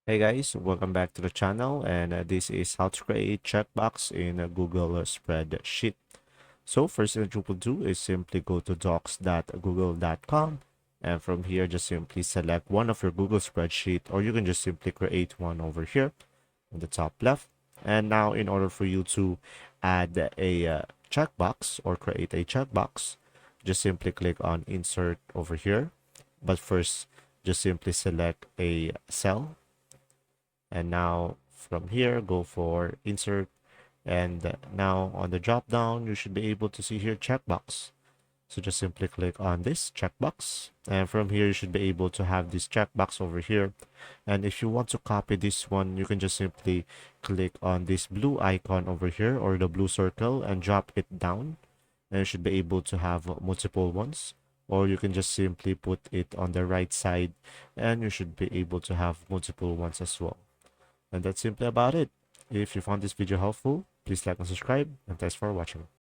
Hey guys, welcome back to the channel, and this is how to create checkbox in a Google Spreadsheet. So first thing that you will do is simply go to docs.google.com, and from here just simply select one of your Google spreadsheet, or you can just simply create one over here in the top left. And now in order for you to add a checkbox or create a checkbox, just simply click on insert over here. But first, just simply select a cell, and now from here go for insert, and now on the drop down you should be able to see here checkbox. So just simply click on this checkbox, and from here you should be able to have this checkbox over here. And if you want to copy this one, you can just simply click on this blue icon over here, or the blue circle, and drop it down, and you should be able to have multiple ones. Or you can just simply put it on the right side, and you should be able to have multiple ones as well. And that's simply about it. If you found this video helpful, please like and subscribe, and thanks for watching.